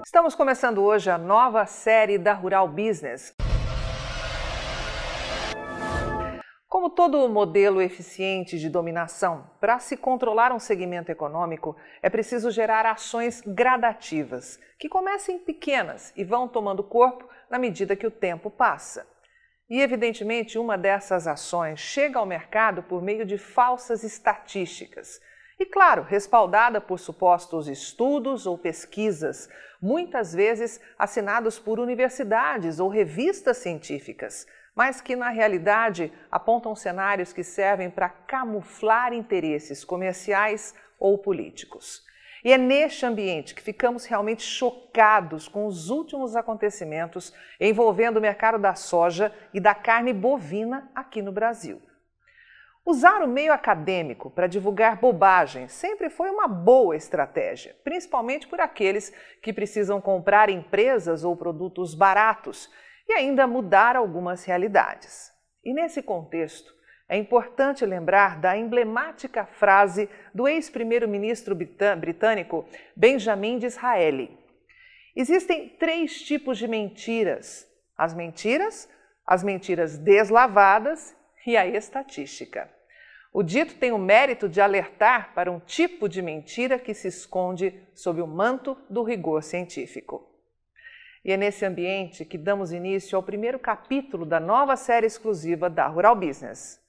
Estamos começando hoje a nova série da Rural Business. Como todo modelo eficiente de dominação, para se controlar um segmento econômico, é preciso gerar ações gradativas, que comecem pequenas e vão tomando corpo na medida que o tempo passa. E, evidentemente, uma dessas ações chega ao mercado por meio de falsas estatísticas. E, claro, respaldada por supostos estudos ou pesquisas, muitas vezes assinados por universidades ou revistas científicas, mas que, na realidade, apontam cenários que servem para camuflar interesses comerciais ou políticos. E é neste ambiente que ficamos realmente chocados com os últimos acontecimentos envolvendo o mercado da soja e da carne bovina aqui no Brasil. Usar o meio acadêmico para divulgar bobagem sempre foi uma boa estratégia, principalmente por aqueles que precisam comprar empresas ou produtos baratos e ainda mudar algumas realidades. E nesse contexto, é importante lembrar da emblemática frase do ex-primeiro-ministro britânico Benjamin Disraeli. Existem 3 tipos de mentiras: as mentiras deslavadas e a estatística. O dito tem o mérito de alertar para um tipo de mentira que se esconde sob o manto do rigor científico. E é nesse ambiente que damos início ao primeiro capítulo da nova série exclusiva da Rural Business.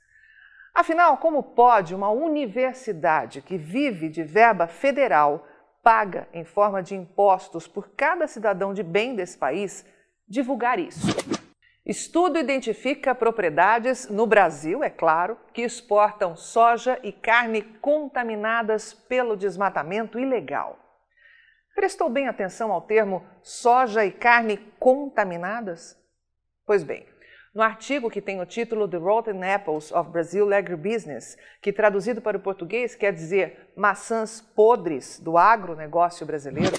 Afinal, como pode uma universidade que vive de verba federal, paga em forma de impostos por cada cidadão de bem desse país, divulgar isso? Estudo identifica propriedades no Brasil, é claro, que exportam soja e carne contaminadas pelo desmatamento ilegal. Prestou bem atenção ao termo soja e carne contaminadas? Pois bem, no artigo que tem o título The Rotten Apples of Brazil Agribusiness, que traduzido para o português quer dizer maçãs podres do agronegócio brasileiro,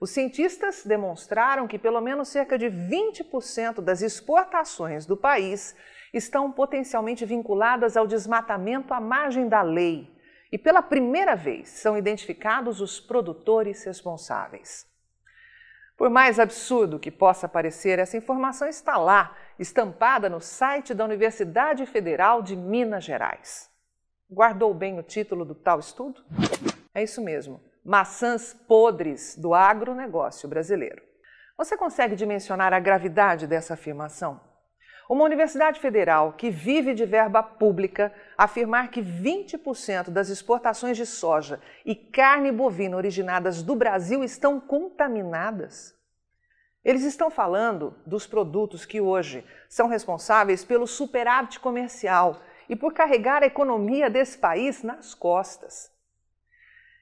os cientistas demonstraram que pelo menos cerca de 20% das exportações do país estão potencialmente vinculadas ao desmatamento à margem da lei. E pela primeira vez são identificados os produtores responsáveis. Por mais absurdo que possa parecer, essa informação está lá, estampada no site da Universidade Federal de Minas Gerais. Guardou bem o título do tal estudo? É isso mesmo. Maçãs podres do agronegócio brasileiro. Você consegue dimensionar a gravidade dessa afirmação? Uma universidade federal que vive de verba pública afirmar que 20% das exportações de soja e carne bovina originadas do Brasil estão contaminadas. Eles estão falando dos produtos que hoje são responsáveis pelo superávit comercial e por carregar a economia desse país nas costas.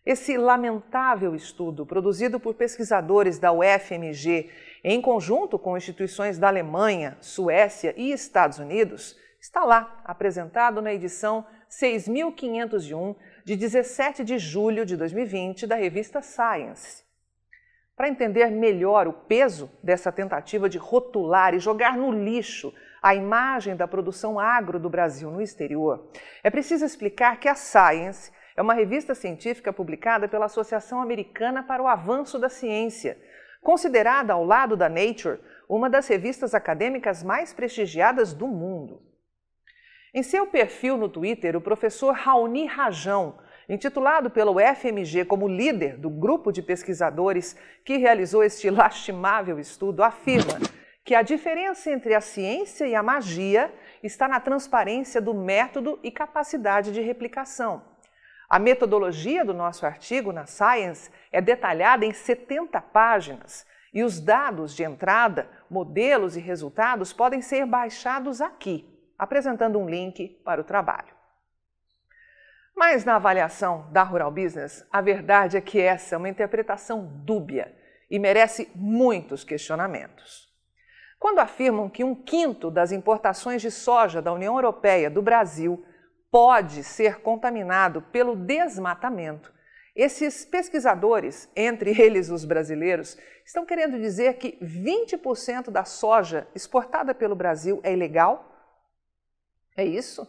Esse lamentável estudo, produzido por pesquisadores da UFMG, em conjunto com instituições da Alemanha, Suécia e Estados Unidos, está lá, apresentado na edição 6.501, de 17 de julho de 2020, da revista Science. Para entender melhor o peso dessa tentativa de rotular e jogar no lixo a imagem da produção agro do Brasil no exterior, é preciso explicar que a Science é uma revista científica publicada pela Associação Americana para o Avanço da Ciência, considerada, ao lado da Nature, uma das revistas acadêmicas mais prestigiadas do mundo. Em seu perfil no Twitter, o professor Raoni Rajão, intitulado pelo FMG como líder do grupo de pesquisadores que realizou este lastimável estudo, afirma que a diferença entre a ciência e a magia está na transparência do método e capacidade de replicação. A metodologia do nosso artigo na Science é detalhada em 70 páginas e os dados de entrada, modelos e resultados podem ser baixados aqui, apresentando um link para o trabalho. Mas na avaliação da Rural Business, a verdade é que essa é uma interpretação dúbia e merece muitos questionamentos. Quando afirmam que 1/5 das importações de soja da União Europeia do Brasil pode ser contaminado pelo desmatamento, esses pesquisadores, entre eles os brasileiros, estão querendo dizer que 20% da soja exportada pelo Brasil é ilegal? É isso?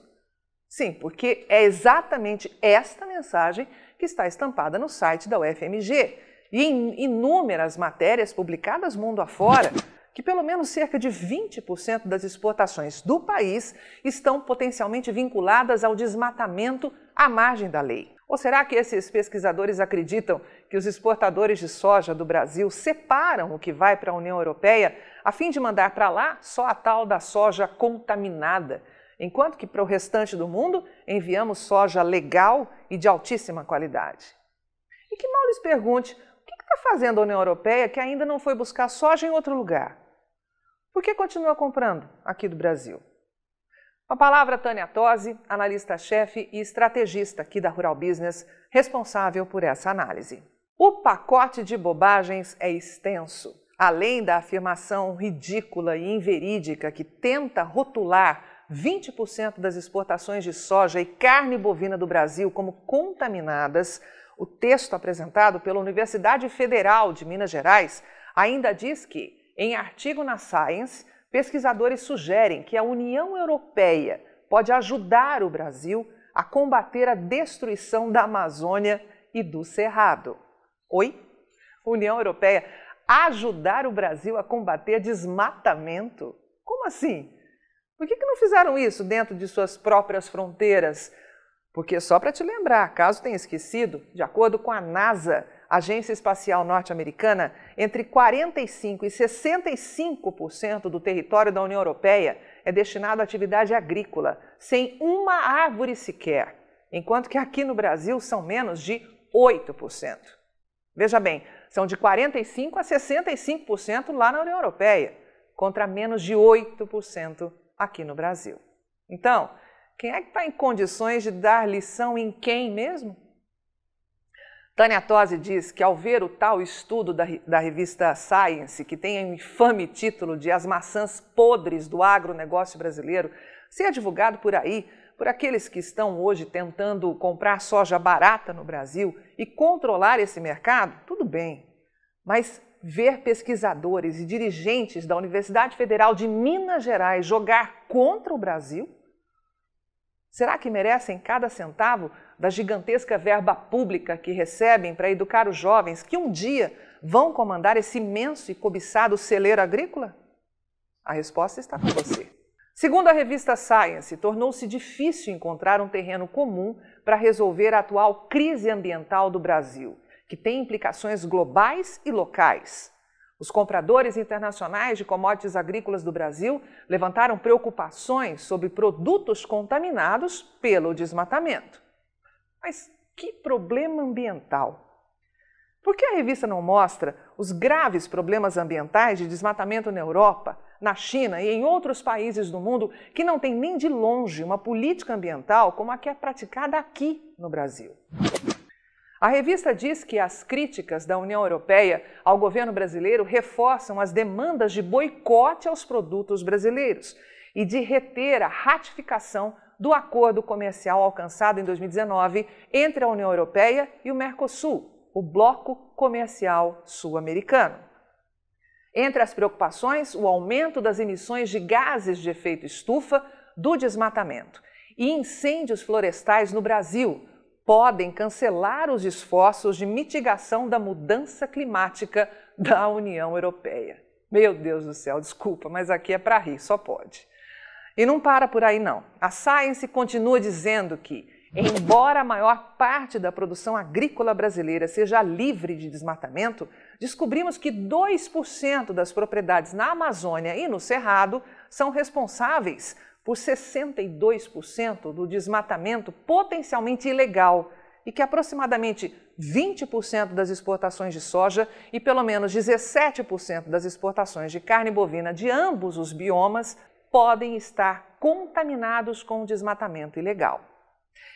Sim, porque é exatamente esta mensagem que está estampada no site da UFMG. e em inúmeras matérias publicadas mundo afora, que pelo menos cerca de 20% das exportações do país estão potencialmente vinculadas ao desmatamento à margem da lei. Ou será que esses pesquisadores acreditam que os exportadores de soja do Brasil separam o que vai para a União Europeia a fim de mandar para lá só a tal da soja contaminada, enquanto que para o restante do mundo enviamos soja legal e de altíssima qualidade? E que mal lhes pergunte, o que está fazendo a União Europeia que ainda não foi buscar soja em outro lugar? Por que continua comprando aqui do Brasil? Com a palavra, Tânia Tosi, analista-chefe e estrategista aqui da Rural Business, responsável por essa análise. O pacote de bobagens é extenso. Além da afirmação ridícula e inverídica que tenta rotular 20% das exportações de soja e carne bovina do Brasil como contaminadas, o texto apresentado pela Universidade Federal de Minas Gerais ainda diz que, em artigo na Science, pesquisadores sugerem que a União Europeia pode ajudar o Brasil a combater a destruição da Amazônia e do Cerrado. Oi? União Europeia ajudar o Brasil a combater desmatamento? Como assim? Por que não fizeram isso dentro de suas próprias fronteiras? Porque, só para te lembrar, caso tenha esquecido, de acordo com a NASA, Agência Espacial Norte-Americana, entre 45% e 65% do território da União Europeia é destinado à atividade agrícola, sem uma árvore sequer, enquanto que aqui no Brasil são menos de 8%. Veja bem, são de 45% a 65% lá na União Europeia, contra menos de 8% aqui no Brasil. Então, quem é que está em condições de dar lição em quem mesmo? Tânia Tosi diz que, ao ver o tal estudo da revista Science, que tem o infame título de As Maçãs Podres do Agronegócio Brasileiro, ser divulgado por aí, por aqueles que estão hoje tentando comprar soja barata no Brasil e controlar esse mercado, tudo bem. Mas ver pesquisadores e dirigentes da Universidade Federal de Minas Gerais jogar contra o Brasil? Será que merecem cada centavo da gigantesca verba pública que recebem para educar os jovens que um dia vão comandar esse imenso e cobiçado celeiro agrícola? A resposta está com você. Segundo a revista Science, tornou-se difícil encontrar um terreno comum para resolver a atual crise ambiental do Brasil, que tem implicações globais e locais. Os compradores internacionais de commodities agrícolas do Brasil levantaram preocupações sobre produtos contaminados pelo desmatamento. Mas que problema ambiental? Por que a revista não mostra os graves problemas ambientais de desmatamento na Europa, na China e em outros países do mundo que não têm nem de longe uma política ambiental como a que é praticada aqui no Brasil? A revista diz que as críticas da União Europeia ao governo brasileiro reforçam as demandas de boicote aos produtos brasileiros e de reter a ratificação do acordo comercial alcançado em 2019 entre a União Europeia e o Mercosul, o Bloco Comercial Sul-Americano. Entre as preocupações, o aumento das emissões de gases de efeito estufa do desmatamento e incêndios florestais no Brasil podem cancelar os esforços de mitigação da mudança climática da União Europeia. Meu Deus do céu, desculpa, mas aqui é para rir, só pode. E não para por aí não. A Science continua dizendo que, embora a maior parte da produção agrícola brasileira seja livre de desmatamento, descobrimos que 2% das propriedades na Amazônia e no Cerrado são responsáveis por 62% do desmatamento potencialmente ilegal e que aproximadamente 20% das exportações de soja e pelo menos 17% das exportações de carne bovina de ambos os biomas podem estar contaminados com o desmatamento ilegal.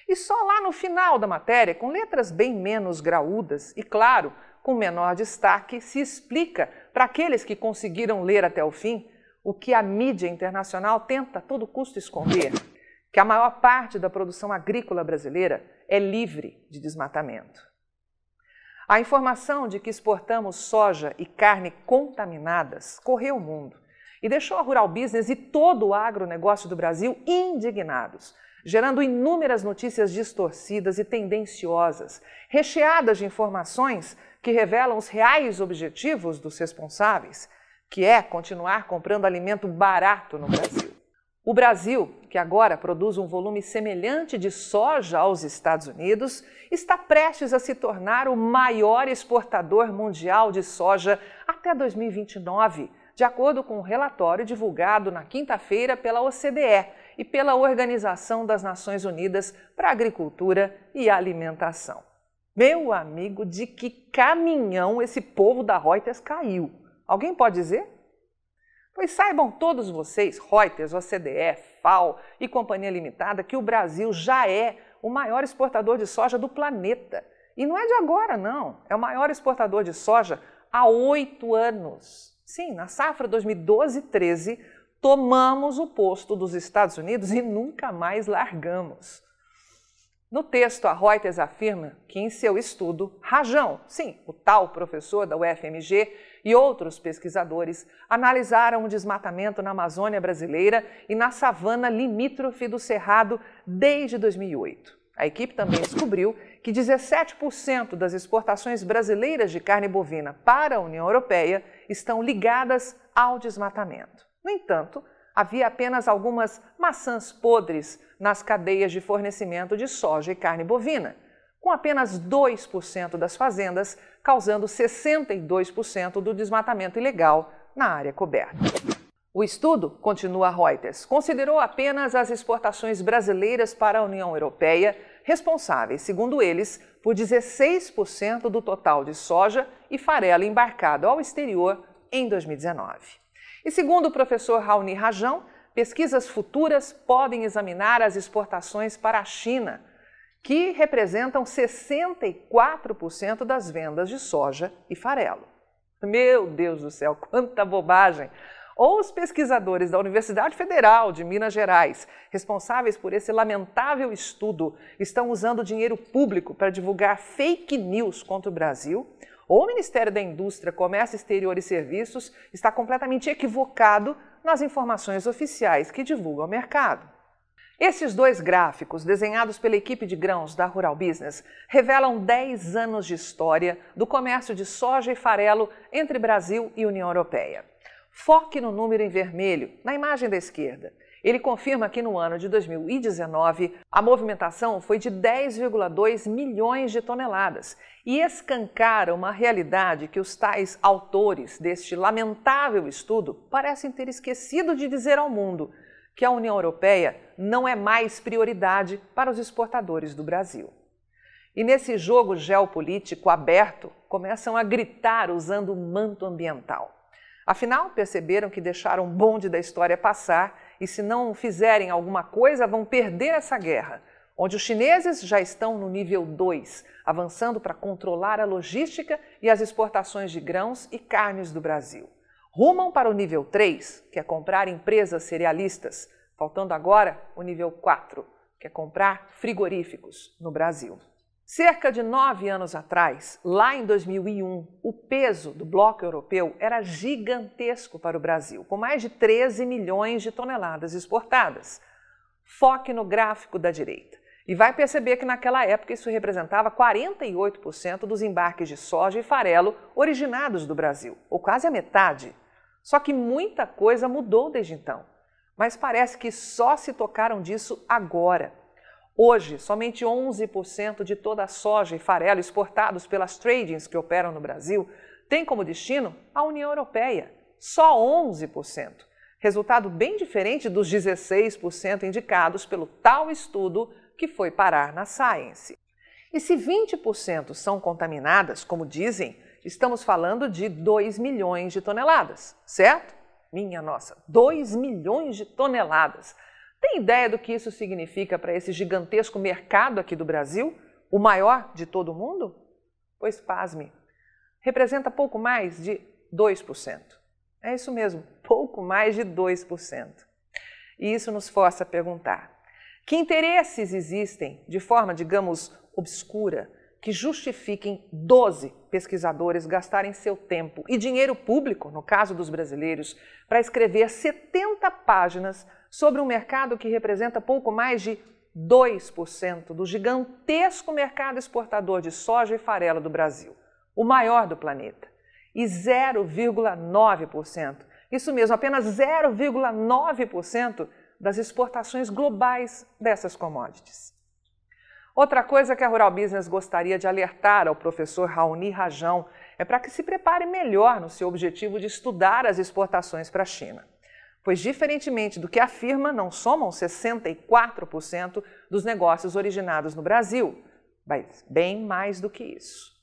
E só lá no final da matéria, com letras bem menos graúdas e, claro, com menor destaque, se explica para aqueles que conseguiram ler até o fim o que a mídia internacional tenta a todo custo esconder, que a maior parte da produção agrícola brasileira é livre de desmatamento. A informação de que exportamos soja e carne contaminadas correu o mundo e deixou a Rural Business e todo o agronegócio do Brasil indignados, gerando inúmeras notícias distorcidas e tendenciosas, recheadas de informações que revelam os reais objetivos dos responsáveis, que é continuar comprando alimento barato no Brasil. O Brasil, que agora produz um volume semelhante de soja aos Estados Unidos, está prestes a se tornar o maior exportador mundial de soja até 2029, de acordo com um relatório divulgado na quinta-feira pela OCDE e pela Organização das Nações Unidas para a Agricultura e Alimentação. Meu amigo, de que caminhão esse povo da Reuters caiu? Alguém pode dizer? Pois saibam todos vocês, Reuters, OCDE, FAO e Companhia Limitada, que o Brasil já é o maior exportador de soja do planeta. E não é de agora, não. É o maior exportador de soja há 8 anos. Sim, na safra 2012-13, tomamos o posto dos Estados Unidos e nunca mais largamos. No texto, a Reuters afirma que em seu estudo, Rajão, sim, o tal professor da UFMG e outros pesquisadores analisaram o desmatamento na Amazônia brasileira e na savana limítrofe do Cerrado desde 2008. A equipe também descobriu que 17% das exportações brasileiras de carne bovina para a União Europeia estão ligadas ao desmatamento. No entanto, havia apenas algumas maçãs podres nas cadeias de fornecimento de soja e carne bovina, com apenas 2% das fazendas causando 62% do desmatamento ilegal na área coberta. O estudo, continua a Reuters, considerou apenas as exportações brasileiras para a União Europeia, responsáveis, segundo eles, por 16% do total de soja e farelo embarcado ao exterior em 2019. E segundo o professor Raoni Rajão, pesquisas futuras podem examinar as exportações para a China, que representam 64% das vendas de soja e farelo. Meu Deus do céu, quanta bobagem! Ou os pesquisadores da Universidade Federal de Minas Gerais, responsáveis por esse lamentável estudo, estão usando dinheiro público para divulgar fake news contra o Brasil, ou o Ministério da Indústria, Comércio Exterior e Serviços está completamente equivocado nas informações oficiais que divulga ao mercado. Esses dois gráficos, desenhados pela equipe de grãos da Rural Business, revelam 10 anos de história do comércio de soja e farelo entre Brasil e União Europeia. Foque no número em vermelho, na imagem da esquerda. Ele confirma que no ano de 2019, a movimentação foi de 10,2 milhões de toneladas e escancara uma realidade que os tais autores deste lamentável estudo parecem ter esquecido de dizer ao mundo, que a União Europeia não é mais prioridade para os exportadores do Brasil. E nesse jogo geopolítico aberto, começam a gritar usando o manto ambiental. Afinal, perceberam que deixaram o bonde da história passar e se não fizerem alguma coisa, vão perder essa guerra, onde os chineses já estão no nível 2, avançando para controlar a logística e as exportações de grãos e carnes do Brasil. Rumam para o nível 3, que é comprar empresas cerealistas, faltando agora o nível 4, que é comprar frigoríficos no Brasil. Cerca de 9 anos atrás, lá em 2001, o peso do bloco europeu era gigantesco para o Brasil, com mais de 13 milhões de toneladas exportadas. Foque no gráfico da direita e vai perceber que naquela época isso representava 48% dos embarques de soja e farelo originados do Brasil, ou quase a metade. Só que muita coisa mudou desde então, mas parece que só se tocaram disso agora. Hoje, somente 11% de toda a soja e farelo exportados pelas tradings que operam no Brasil tem como destino a União Europeia. Só 11%. Resultado bem diferente dos 16% indicados pelo tal estudo que foi parar na Science. E se 20% são contaminadas, como dizem, estamos falando de 2 milhões de toneladas, certo? Minha nossa, 2 milhões de toneladas! Tem ideia do que isso significa para esse gigantesco mercado aqui do Brasil, o maior de todo o mundo? Pois pasme, representa pouco mais de 2%. É isso mesmo, pouco mais de 2%. E isso nos força a perguntar, que interesses existem de forma, digamos, obscura, que justifiquem 12 pesquisadores gastarem seu tempo e dinheiro público, no caso dos brasileiros, para escrever 70 páginas sobre um mercado que representa pouco mais de 2% do gigantesco mercado exportador de soja e farelo do Brasil. o maior do planeta, e 0,9%, isso mesmo, apenas 0,9% das exportações globais dessas commodities. Outra coisa que a Rural Business gostaria de alertar ao professor Raoni Rajão é para que se prepare melhor no seu objetivo de estudar as exportações para a China. Pois, diferentemente do que afirma, não somam 64% dos negócios originados no Brasil, mas bem mais do que isso.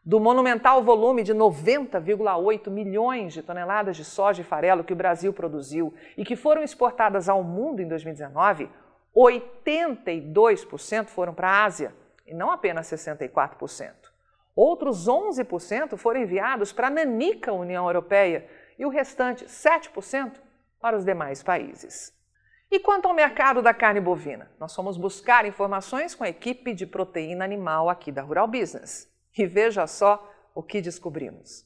Do monumental volume de 90,8 milhões de toneladas de soja e farelo que o Brasil produziu e que foram exportadas ao mundo em 2019, 82% foram para a Ásia, e não apenas 64%. Outros 11% foram enviados para a nanica União Europeia e o restante, 7%, para os demais países. E quanto ao mercado da carne bovina? Nós fomos buscar informações com a equipe de proteína animal aqui da Rural Business. E veja só o que descobrimos.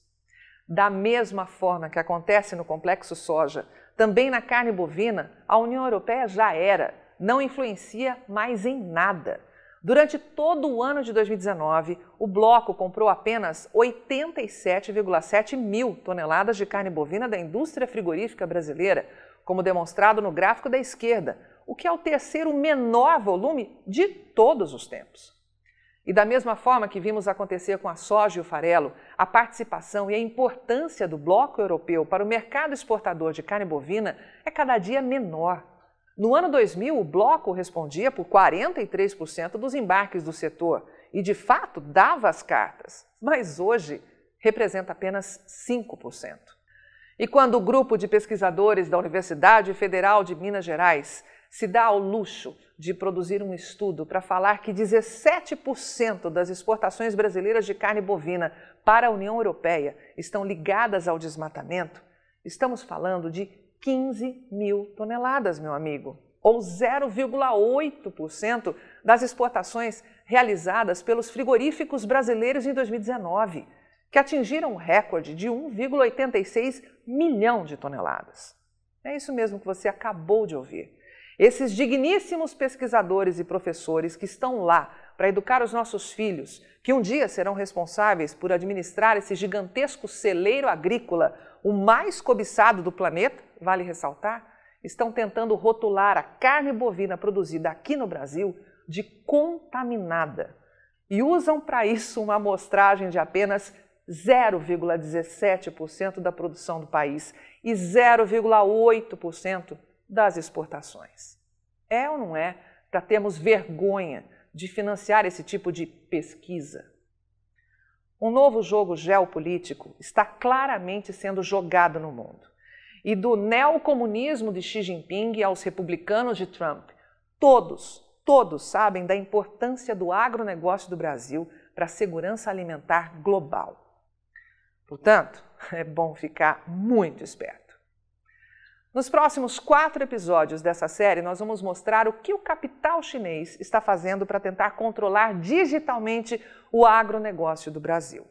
Da mesma forma que acontece no complexo soja, também na carne bovina, a União Europeia já era, não influencia mais em nada. Durante todo o ano de 2019, o bloco comprou apenas 87,7 mil toneladas de carne bovina da indústria frigorífica brasileira, como demonstrado no gráfico da esquerda, o que é o terceiro menor volume de todos os tempos. E da mesma forma que vimos acontecer com a soja e o farelo, a participação e a importância do bloco europeu para o mercado exportador de carne bovina é cada dia menor. No ano 2000, o bloco respondia por 43% dos embarques do setor e, de fato, dava as cartas, mas hoje representa apenas 5%. E quando o grupo de pesquisadores da Universidade Federal de Minas Gerais se dá ao luxo de produzir um estudo para falar que 17% das exportações brasileiras de carne bovina para a União Europeia estão ligadas ao desmatamento, estamos falando de 15 mil toneladas, meu amigo, ou 0,8% das exportações realizadas pelos frigoríficos brasileiros em 2019, que atingiram um recorde de 1,86 milhão de toneladas. É isso mesmo que você acabou de ouvir. Esses digníssimos pesquisadores e professores que estão lá para educar os nossos filhos, que um dia serão responsáveis por administrar esse gigantesco celeiro agrícola, o mais cobiçado do planeta, vale ressaltar, estão tentando rotular a carne bovina produzida aqui no Brasil de contaminada e usam para isso uma amostragem de apenas 0,17% da produção do país e 0,8% das exportações. É ou não é para termos vergonha de financiar esse tipo de pesquisa? Um novo jogo geopolítico está claramente sendo jogado no mundo. E do neocomunismo de Xi Jinping aos republicanos de Trump, todos sabem da importância do agronegócio do Brasil para a segurança alimentar global. Portanto, é bom ficar muito esperto. Nos próximos 4 episódios dessa série, nós vamos mostrar o que o capital chinês está fazendo para tentar controlar digitalmente o agronegócio do Brasil.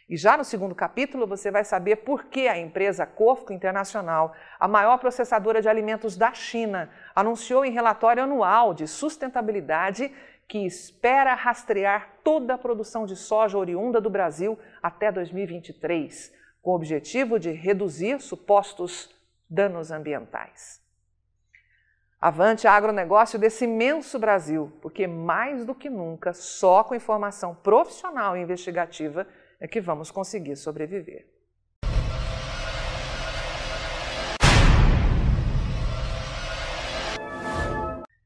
E já no segundo capítulo você vai saber por que a empresa COFCO Internacional, a maior processadora de alimentos da China, anunciou em relatório anual de sustentabilidade que espera rastrear toda a produção de soja oriunda do Brasil até 2023, com o objetivo de reduzir supostos danos ambientais. Avante agronegócio desse imenso Brasil, porque mais do que nunca, só com informação profissional e investigativa é que vamos conseguir sobreviver.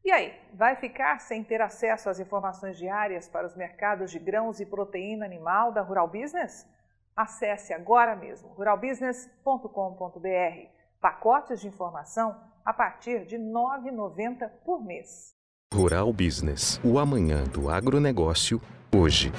E aí, vai ficar sem ter acesso às informações diárias para os mercados de grãos e proteína animal da Rural Business? Acesse agora mesmo ruralbusiness.com.br. Pacotes de informação a partir de R$ 9,90 por mês. Rural Business, o amanhã do agronegócio, hoje.